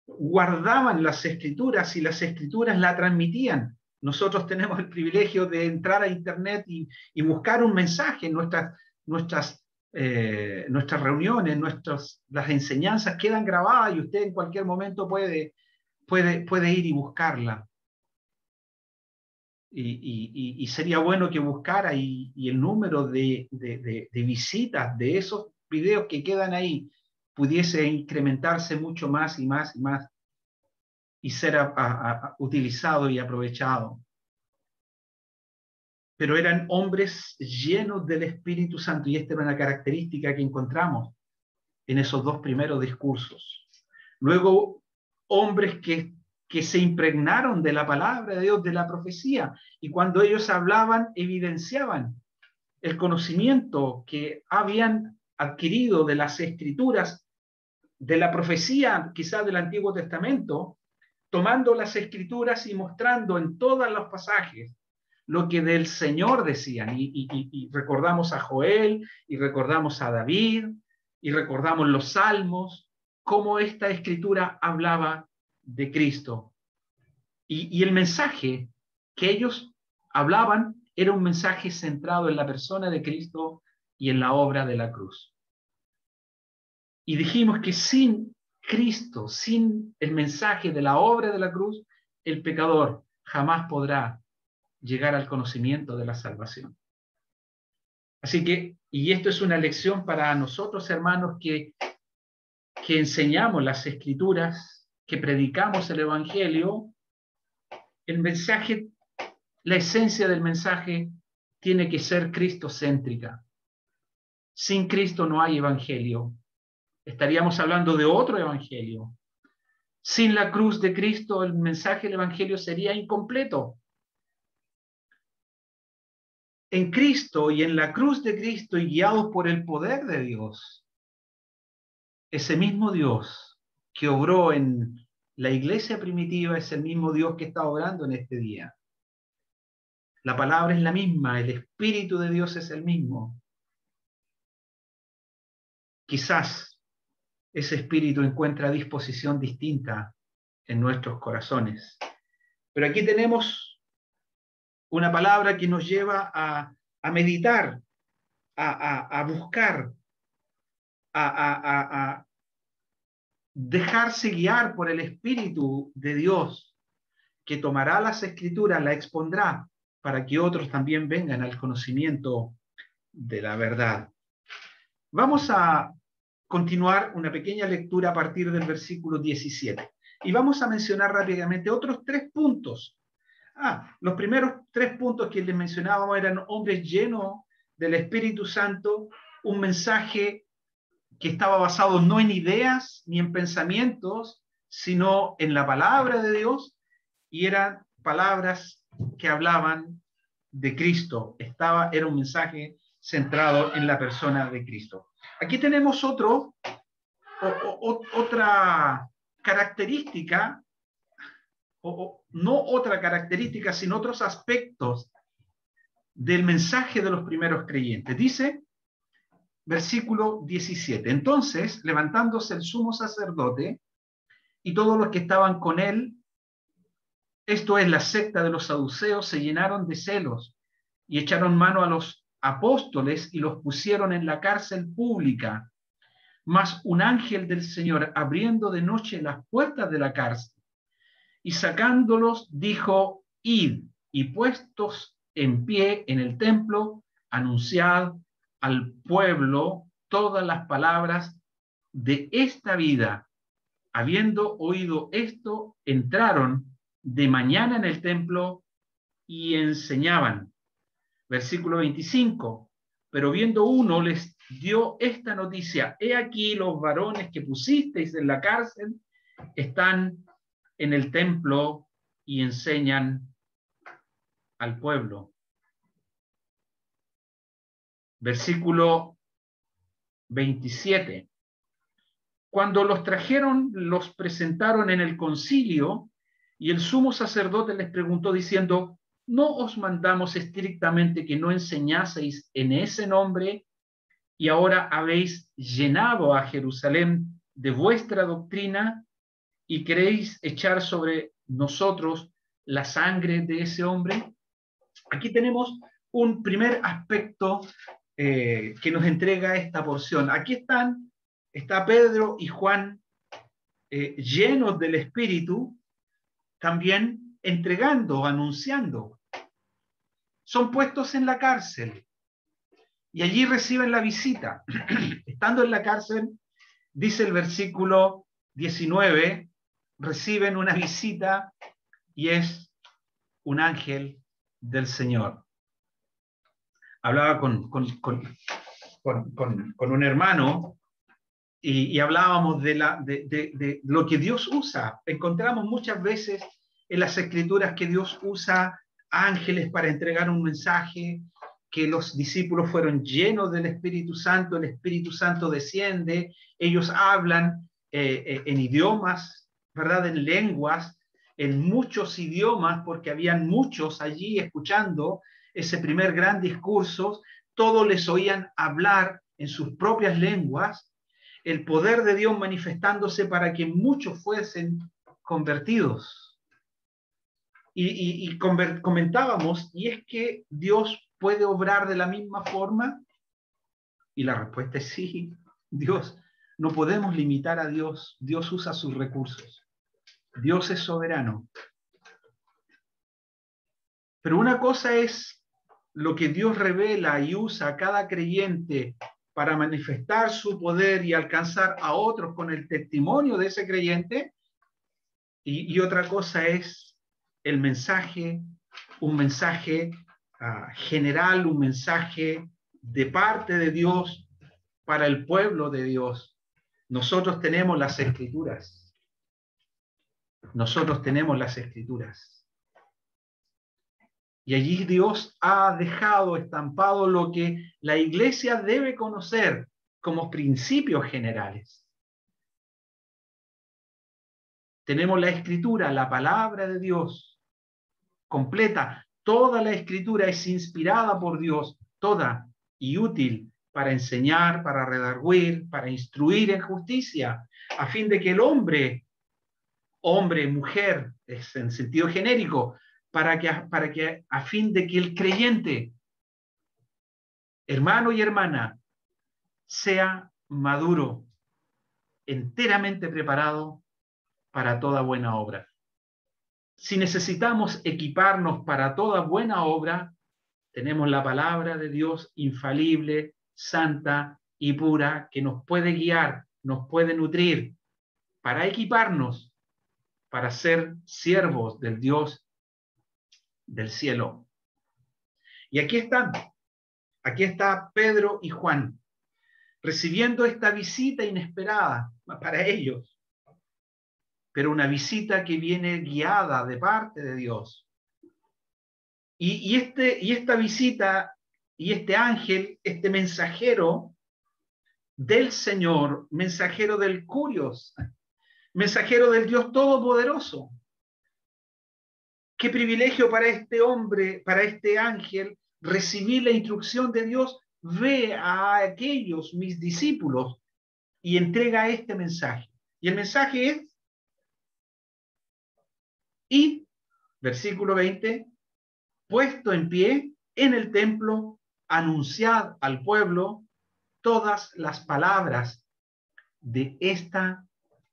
Guardaban las Escrituras y las Escrituras la transmitían. Nosotros tenemos el privilegio de entrar a Internet y buscar un mensaje en nuestras reuniones, las enseñanzas quedan grabadas y usted en cualquier momento puede ir y buscarla. Y sería bueno que buscara y el número de visitas de esos videos que quedan ahí pudiese incrementarse mucho más y más y más y ser utilizado y aprovechado. Pero eran hombres llenos del Espíritu Santo, y esta era una característica que encontramos en esos dos primeros discursos. Luego, hombres que se impregnaron de la palabra de Dios, de la profecía, y cuando ellos hablaban, evidenciaban el conocimiento que habían adquirido de las Escrituras, de la profecía quizás del Antiguo Testamento, tomando las Escrituras y mostrando en todos los pasajes lo que del Señor decían. Y recordamos a Joel, y recordamos a David, y recordamos los Salmos, cómo esta Escritura hablaba de Cristo. Y el mensaje que ellos hablaban era un mensaje centrado en la persona de Cristo y en la obra de la cruz. Y dijimos que sin Cristo, sin el mensaje de la obra de la cruz, el pecador jamás podrá llegar al conocimiento de la salvación. Así que, y esto es una lección para nosotros, hermanos, que enseñamos las Escrituras, que predicamos el Evangelio, el mensaje, la esencia del mensaje tiene que ser cristocéntrica. Sin Cristo no hay evangelio. Estaríamos hablando de otro evangelio. Sin la cruz de Cristo, el mensaje del evangelio sería incompleto. En Cristo y en la cruz de Cristo y guiados por el poder de Dios, ese mismo Dios que obró en la iglesia primitiva es el mismo Dios que está obrando en este día. La palabra es la misma, el Espíritu de Dios es el mismo. Quizás ese Espíritu encuentra disposición distinta en nuestros corazones. Pero aquí tenemos una palabra que nos lleva a meditar, a buscar, a dejarse guiar por el Espíritu de Dios, que tomará las Escrituras, la expondrá, para que otros también vengan al conocimiento de la verdad. Vamos a continuar una pequeña lectura a partir del versículo 17. Y vamos a mencionar rápidamente otros 3 puntos. Los primeros 3 puntos que les mencionábamos eran hombres llenos del Espíritu Santo, un mensaje que estaba basado no en ideas ni en pensamientos, sino en la palabra de Dios, y eran palabras que hablaban de Cristo. Era un mensaje centrado en la persona de Cristo. Aquí tenemos otra característica, no otra característica, sino otros aspectos del mensaje de los primeros creyentes. Dice, versículo 17, entonces, levantándose el sumo sacerdote y todos los que estaban con él, esto es la secta de los saduceos, se llenaron de celos y echaron mano a los apóstoles y los pusieron en la cárcel pública. Mas un ángel del Señor, abriendo de noche las puertas de la cárcel y sacándolos, dijo, id, y puestos en pie en el templo, anunciad al pueblo todas las palabras de esta vida. Habiendo oído esto, entraron de mañana en el templo y enseñaban. Versículo 25. Pero viendo uno les dio esta noticia: he aquí los varones que pusisteis en la cárcel están en el templo y enseñan al pueblo. Versículo 27. Cuando los trajeron, los presentaron en el concilio, y el sumo sacerdote les preguntó diciendo, ¿no os mandamos estrictamente que no enseñaseis en ese nombre? Y ahora habéis llenado a Jerusalén de vuestra doctrina y queréis echar sobre nosotros la sangre de ese hombre. Aquí tenemos un primer aspecto que nos entrega esta porción. Aquí está Pedro y Juan llenos del Espíritu, también entregando, anunciando. Son puestos en la cárcel y allí reciben la visita. Estando en la cárcel, dice el versículo 19, reciben una visita y es un ángel del Señor. Hablaba con un hermano y hablábamos de lo que Dios usa. Encontramos muchas veces en las Escrituras que Dios usa ángeles para entregar un mensaje, que los discípulos fueron llenos del Espíritu Santo, el Espíritu Santo desciende, ellos hablan en idiomas, ¿verdad? En lenguas, en muchos idiomas, porque habían muchos allí escuchando ese primer gran discurso, todos les oían hablar en sus propias lenguas, el poder de Dios manifestándose para que muchos fuesen convertidos. Y comentábamos, y es que Dios puede obrar de la misma forma, y la respuesta es sí. Dios, no podemos limitar a Dios. Dios usa sus recursos. Dios es soberano. Pero una cosa es lo que Dios revela y usa a cada creyente para manifestar su poder y alcanzar a otros con el testimonio de ese creyente, y otra cosa es el mensaje, un mensaje general, un mensaje de parte de Dios para el pueblo de Dios. Nosotros tenemos las Escrituras. Nosotros tenemos las Escrituras. Y allí Dios ha dejado estampado lo que la iglesia debe conocer como principios generales. Tenemos la Escritura, la palabra de Dios, completa. Toda la Escritura es inspirada por Dios, toda, y útil para enseñar, para redarguir, para instruir en justicia, a fin de que el hombre, mujer, es en sentido genérico, para que a fin de que el creyente, hermano y hermana, sea maduro, enteramente preparado para toda buena obra. Si necesitamos equiparnos para toda buena obra, tenemos la palabra de Dios infalible, santa y pura, que nos puede guiar, nos puede nutrir, para equiparnos, para ser siervos del Dios del cielo. Y aquí está Pedro y Juan, recibiendo esta visita inesperada para ellos, pero una visita que viene guiada de parte de Dios. Y esta visita y este ángel, este mensajero del Señor, mensajero del Curios, mensajero del Dios Todopoderoso. Qué privilegio para este hombre, para este ángel, recibir la instrucción de Dios. Ve a aquellos, mis discípulos, y entrega este mensaje. Y el mensaje es, y, versículo 20, puesto en pie en el templo, anunciad al pueblo todas las palabras de esta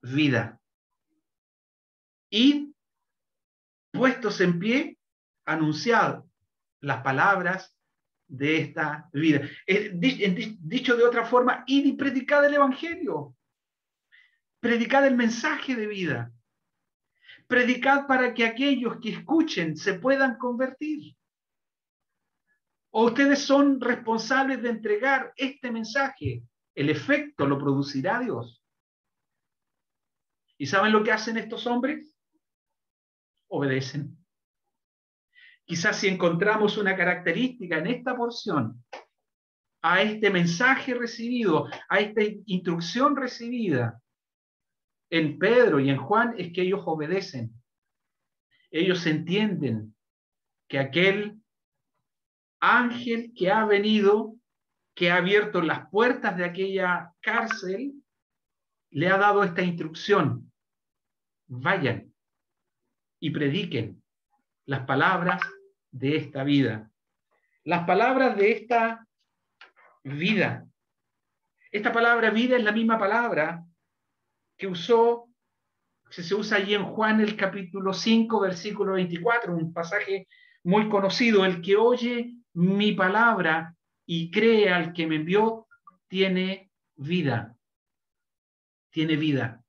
vida. Y, puestos en pie, anunciad las palabras de esta vida. Dicho de otra forma, id y predicad el evangelio. Predicad el mensaje de vida. Predicad para que aquellos que escuchen se puedan convertir. ¿O ustedes son responsables de entregar este mensaje? El efecto lo producirá Dios. ¿Y saben lo que hacen estos hombres? Obedecen. Quizás si encontramos una característica en esta porción, a este mensaje recibido, a esta instrucción recibida en Pedro y en Juan, es que ellos obedecen. Ellos entienden que aquel ángel que ha venido, que ha abierto las puertas de aquella cárcel, le ha dado esta instrucción: vayan y prediquen las palabras de esta vida. Las palabras de esta vida. Esta palabra vida es la misma palabra que se usa allí en Juan el capítulo 5, versículo 24, un pasaje muy conocido. El que oye mi palabra y cree al que me envió, tiene vida. Tiene vida.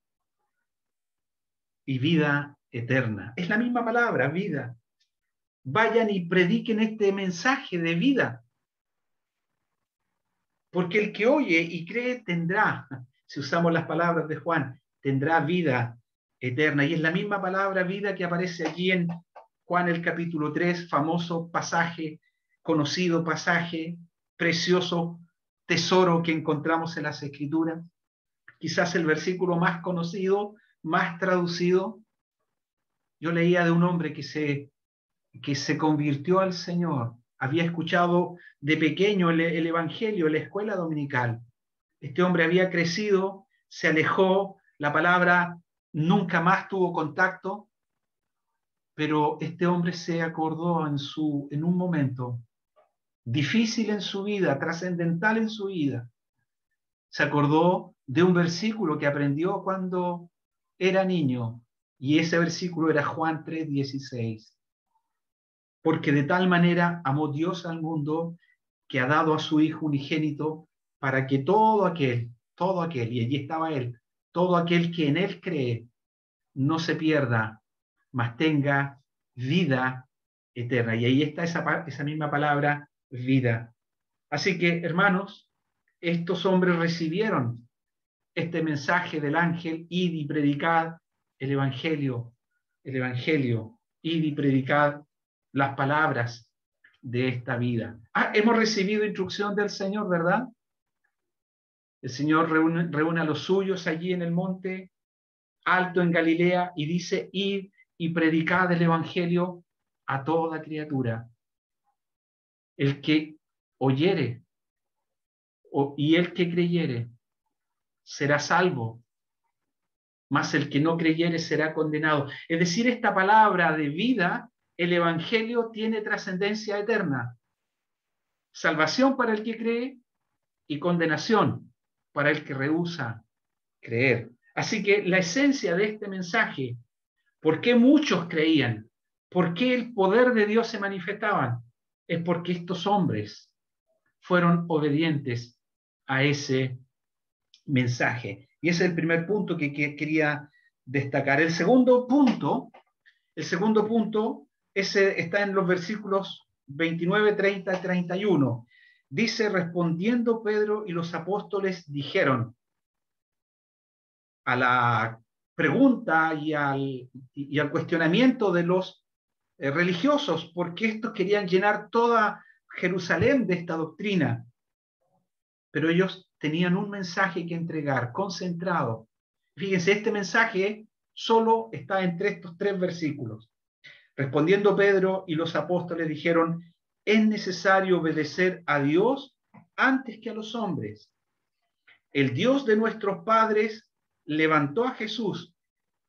Y vida eterna. Es la misma palabra, vida. Vayan y prediquen este mensaje de vida. Porque el que oye y cree tendrá, si usamos las palabras de Juan, tendrá vida eterna. Y es la misma palabra vida que aparece allí en Juan el capítulo 3, famoso pasaje, conocido pasaje, precioso tesoro que encontramos en las Escrituras. Quizás el versículo más conocido, más traducido. Yo leía de un hombre que se convirtió al Señor. Había escuchado de pequeño el Evangelio en la escuela dominical. Este hombre había crecido, se alejó, la palabra nunca más tuvo contacto, pero este hombre se acordó en un momento difícil en su vida, trascendental en su vida. Se acordó de un versículo que aprendió cuando era niño, y ese versículo era Juan 3:16. Porque de tal manera amó Dios al mundo que ha dado a su Hijo unigénito para que todo aquel, y allí estaba Él, todo aquel que en Él cree, no se pierda, mas tenga vida eterna. Y ahí está esa misma palabra, vida. Así que, hermanos, estos hombres recibieron este mensaje del ángel: id y predicad el evangelio, id y predicad las palabras de esta vida. Hemos recibido instrucción del Señor, ¿verdad? El Señor reúne a los suyos allí en el monte alto en Galilea y dice: id y predicad el evangelio a toda criatura. El que oyere y el que creyere será salvo, mas el que no creyere será condenado. Es decir, esta palabra de vida, el evangelio, tiene trascendencia eterna. Salvación para el que cree y condenación para el que rehúsa creer. Así que la esencia de este mensaje, ¿por qué muchos creían? ¿Por qué el poder de Dios se manifestaba? Es porque estos hombres fueron obedientes a ese mensaje. Y ese es el primer punto que quería destacar. El segundo punto está en los versículos 29, 30 y 31. Dice: respondiendo Pedro y los apóstoles dijeron, a la pregunta y al cuestionamiento de los religiosos, porque estos querían llenar toda Jerusalén de esta doctrina, pero ellos tenían un mensaje que entregar, concentrado. Fíjense, este mensaje solo está entre estos 3 versículos. Respondiendo Pedro y los apóstoles dijeron: es necesario obedecer a Dios antes que a los hombres. El Dios de nuestros padres levantó a Jesús,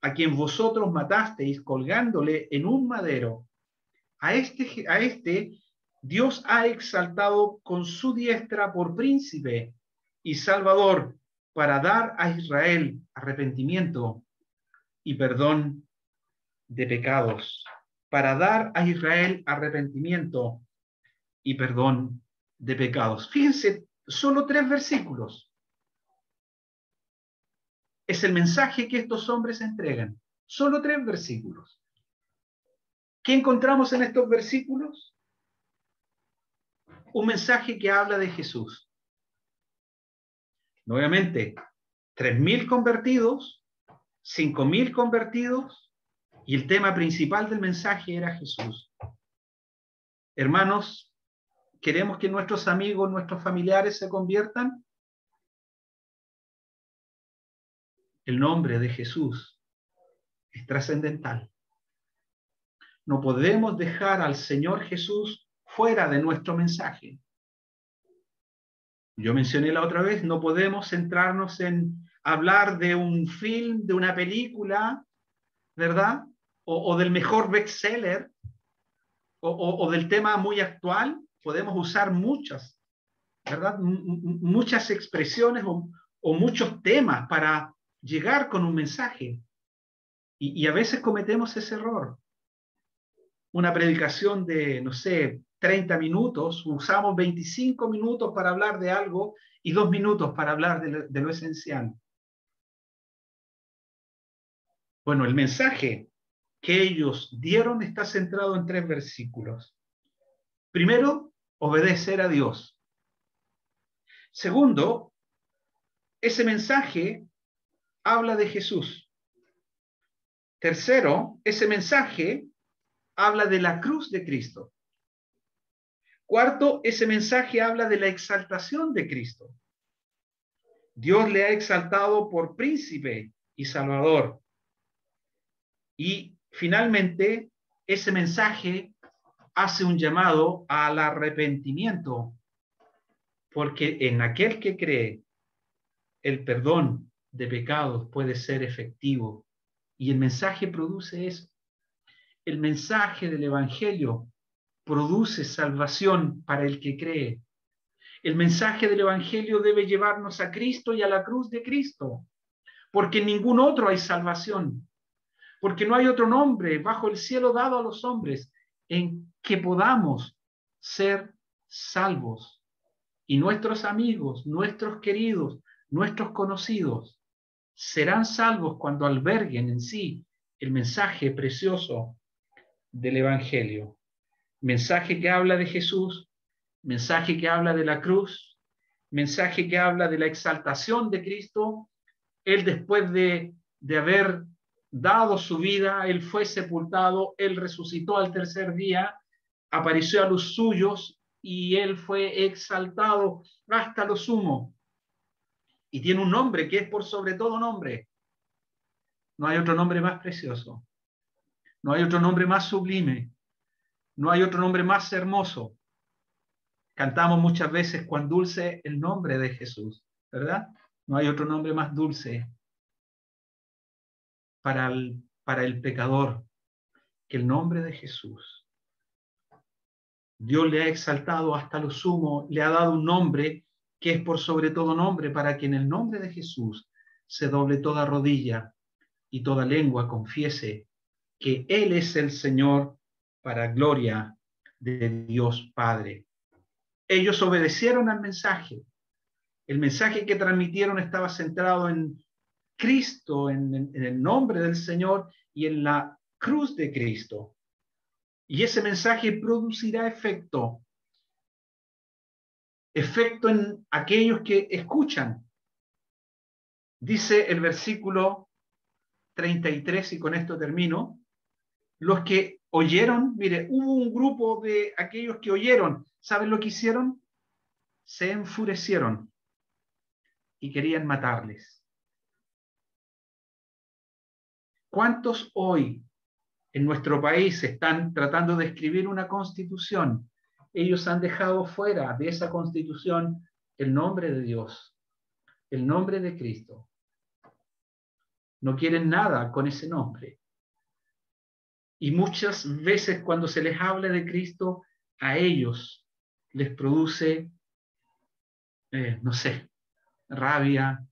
a quien vosotros matasteis colgándole en un madero. A este Dios ha exaltado con su diestra por príncipe y salvador, para dar a Israel arrepentimiento y perdón de pecados. Para dar a Israel arrepentimiento y perdón de pecados. Fíjense, solo 3 versículos. Es el mensaje que estos hombres entregan. Solo 3 versículos. ¿Qué encontramos en estos versículos? Un mensaje que habla de Jesús. Nuevamente, 3.000 convertidos, 5.000 convertidos, y el tema principal del mensaje era Jesús. Hermanos, ¿queremos que nuestros amigos, nuestros familiares se conviertan? El nombre de Jesús es trascendental. No podemos dejar al Señor Jesús fuera de nuestro mensaje. Yo mencioné la otra vez, no podemos centrarnos en hablar de un film, de una película, ¿verdad? O del mejor bestseller, o del tema muy actual. Podemos usar muchas, ¿verdad? Muchas expresiones o muchos temas para llegar con un mensaje. Y a veces cometemos ese error. Una predicación de, no sé, 30 minutos, usamos 25 minutos para hablar de algo y 2 minutos para hablar de lo esencial. Bueno, el mensaje que ellos dieron está centrado en 3 versículos. Primero, obedecer a Dios. Segundo, ese mensaje habla de Jesús. Tercero, ese mensaje habla de la cruz de Cristo. Cuarto, ese mensaje habla de la exaltación de Cristo. Dios le ha exaltado por príncipe y salvador. Y finalmente, ese mensaje hace un llamado al arrepentimiento, porque en aquel que cree, el perdón de pecados puede ser efectivo. Y el mensaje produce eso. El mensaje del Evangelio produce salvación para el que cree. El mensaje del Evangelio debe llevarnos a Cristo y a la cruz de Cristo, porque en ningún otro hay salvación, porque no hay otro nombre bajo el cielo dado a los hombres en que podamos ser salvos. Y nuestros amigos, nuestros queridos, nuestros conocidos serán salvos cuando alberguen en sí el mensaje precioso del Evangelio. Mensaje que habla de Jesús, mensaje que habla de la cruz, mensaje que habla de la exaltación de Cristo. Él, después de haber dado su vida, Él fue sepultado, Él resucitó al tercer día, apareció a los suyos y Él fue exaltado hasta lo sumo. Y tiene un nombre que es por sobre todo nombre. No hay otro nombre más precioso. No hay otro nombre más sublime. No hay otro nombre más hermoso. Cantamos muchas veces cuán dulce el nombre de Jesús, ¿verdad? No hay otro nombre más dulce para el pecador que el nombre de Jesús. Dios le ha exaltado hasta lo sumo, le ha dado un nombre que es por sobre todo nombre, para que en el nombre de Jesús se doble toda rodilla y toda lengua confiese que Él es el Señor, para gloria de Dios Padre. Ellos obedecieron al mensaje. El mensaje que transmitieron estaba centrado en Cristo, en el nombre del Señor y en la cruz de Cristo. Y ese mensaje producirá efecto en aquellos que escuchan. Dice el versículo 33, y con esto termino, los que oyeron, mire, hubo un grupo de aquellos que oyeron, ¿saben lo que hicieron? Se enfurecieron y querían matarles. ¿Cuántos hoy en nuestro país están tratando de escribir una constitución? Ellos han dejado fuera de esa constitución el nombre de Dios, el nombre de Cristo. No quieren nada con ese nombre. Y muchas veces cuando se les habla de Cristo, a ellos les produce, no sé, rabia,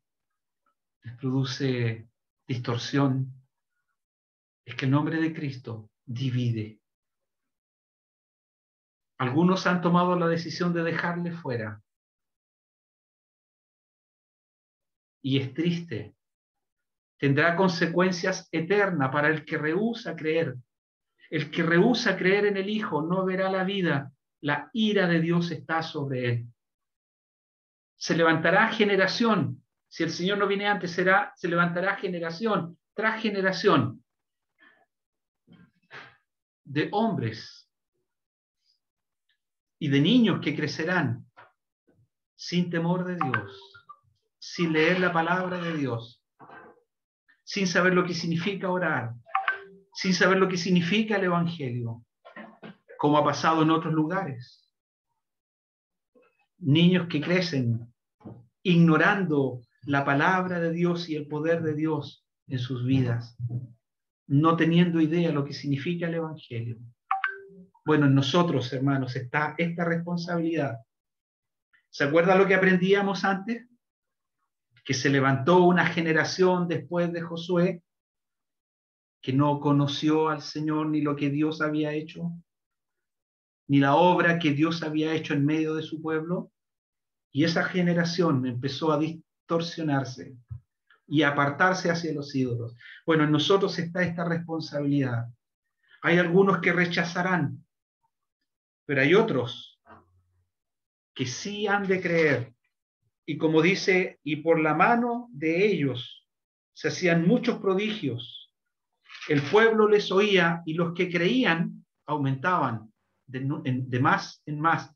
les produce distorsión. Es que el nombre de Cristo divide. Algunos han tomado la decisión de dejarle fuera. Y es triste. Tendrá consecuencias eternas para el que rehúsa creer. El que rehúsa creer en el Hijo no verá la vida. La ira de Dios está sobre él. Se levantará generación. Si el Señor no viene antes, se levantará generación tras generación de hombres y de niños que crecerán sin temor de Dios, sin leer la palabra de Dios, sin saber lo que significa orar, sin saber lo que significa el Evangelio, como ha pasado en otros lugares. Niños que crecen ignorando la palabra de Dios y el poder de Dios en sus vidas, no teniendo idea de lo que significa el Evangelio. Bueno, en nosotros, hermanos, está esta responsabilidad. ¿Se acuerda lo que aprendíamos antes? Que se levantó una generación después de Josué que no conoció al Señor ni lo que Dios había hecho, ni la obra que Dios había hecho en medio de su pueblo. Y esa generación empezó a distorsionarse y a apartarse hacia los ídolos. Bueno, en nosotros está esta responsabilidad. Hay algunos que rechazarán, pero hay otros que sí han de creer. Y como dice, y por la mano de ellos se hacían muchos prodigios. El pueblo les oía y los que creían aumentaban de más en más.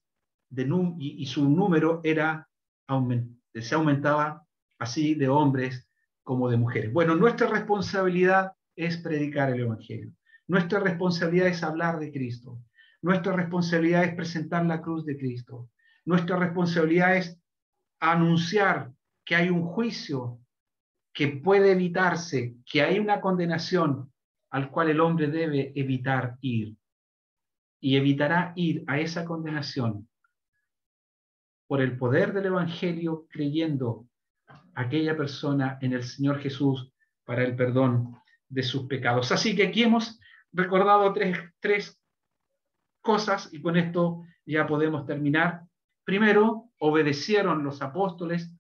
Y su número se aumentaba así de hombres como de mujeres. Bueno, nuestra responsabilidad es predicar el Evangelio. Nuestra responsabilidad es hablar de Cristo. Nuestra responsabilidad es presentar la cruz de Cristo. Nuestra responsabilidad es anunciar que hay un juicio que puede evitarse, que hay una condenación al cual el hombre debe evitar ir. Y evitará ir a esa condenación por el poder del Evangelio, creyendo aquella persona en el Señor Jesús para el perdón de sus pecados. Así que aquí hemos recordado tres cosas y con esto ya podemos terminar. Primero, obedecieron los apóstoles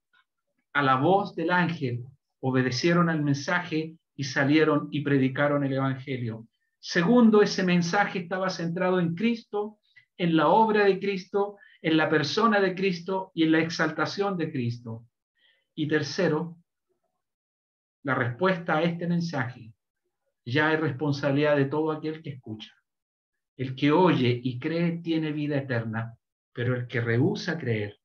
a la voz del ángel, obedecieron al mensaje y salieron y predicaron el Evangelio. Segundo, ese mensaje estaba centrado en Cristo en la obra de Cristo, en la persona de Cristo y en la exaltación de Cristo. Y tercero, la respuesta a este mensaje ya es responsabilidad de todo aquel que escucha. El que oye y cree tiene vida eterna, pero el que rehúsa creer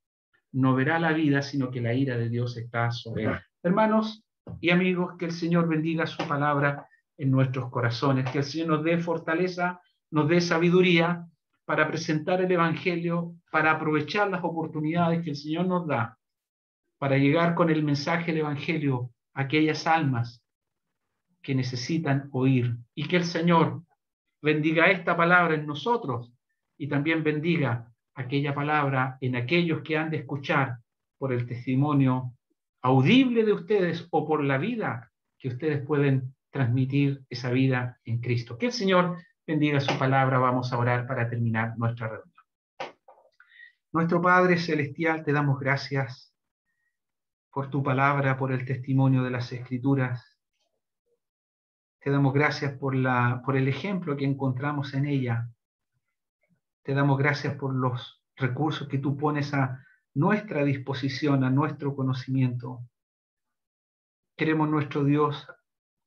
no verá la vida, sino que la ira de Dios está sobre él. Hermanos y amigos, que el Señor bendiga su palabra en nuestros corazones, que el Señor nos dé fortaleza, nos dé sabiduría para presentar el Evangelio, para aprovechar las oportunidades que el Señor nos da, para llegar con el mensaje del Evangelio a aquellas almas que necesitan oír, y que el Señor bendiga esta palabra en nosotros y también bendiga aquella palabra en aquellos que han de escuchar por el testimonio audible de ustedes o por la vida que ustedes pueden transmitir, esa vida en Cristo. Que el Señor bendiga su palabra. Vamos a orar para terminar nuestra reunión. Nuestro Padre Celestial, te damos gracias por tu palabra, por el testimonio de las Escrituras. Te damos gracias por el ejemplo que encontramos en ella. Te damos gracias por los recursos que tú pones a nuestra disposición, a nuestro conocimiento. Queremos, nuestro Dios,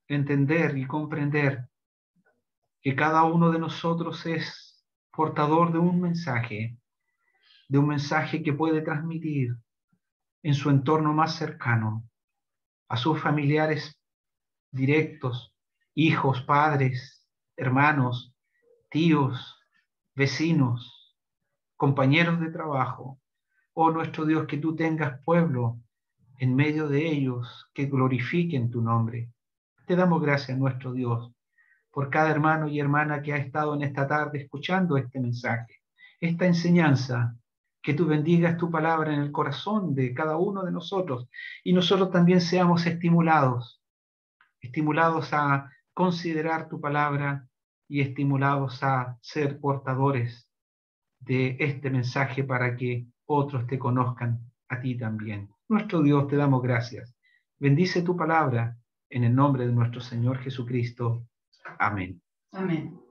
entender y comprender que cada uno de nosotros es portador de un mensaje que puede transmitir en su entorno más cercano, a sus familiares directos, hijos, padres, hermanos, tíos, vecinos, compañeros de trabajo. Oh nuestro Dios, que tú tengas pueblo en medio de ellos que glorifiquen tu nombre. Te damos gracias, nuestro Dios, por cada hermano y hermana que ha estado en esta tarde escuchando este mensaje, esta enseñanza. Que tú bendigas tu palabra en el corazón de cada uno de nosotros y nosotros también seamos estimulados a considerar tu palabra y estimulados a ser portadores de este mensaje para que otros te conozcan a ti también. Nuestro Dios, te damos gracias. Bendice tu palabra en el nombre de nuestro Señor Jesucristo. Amén. Amén.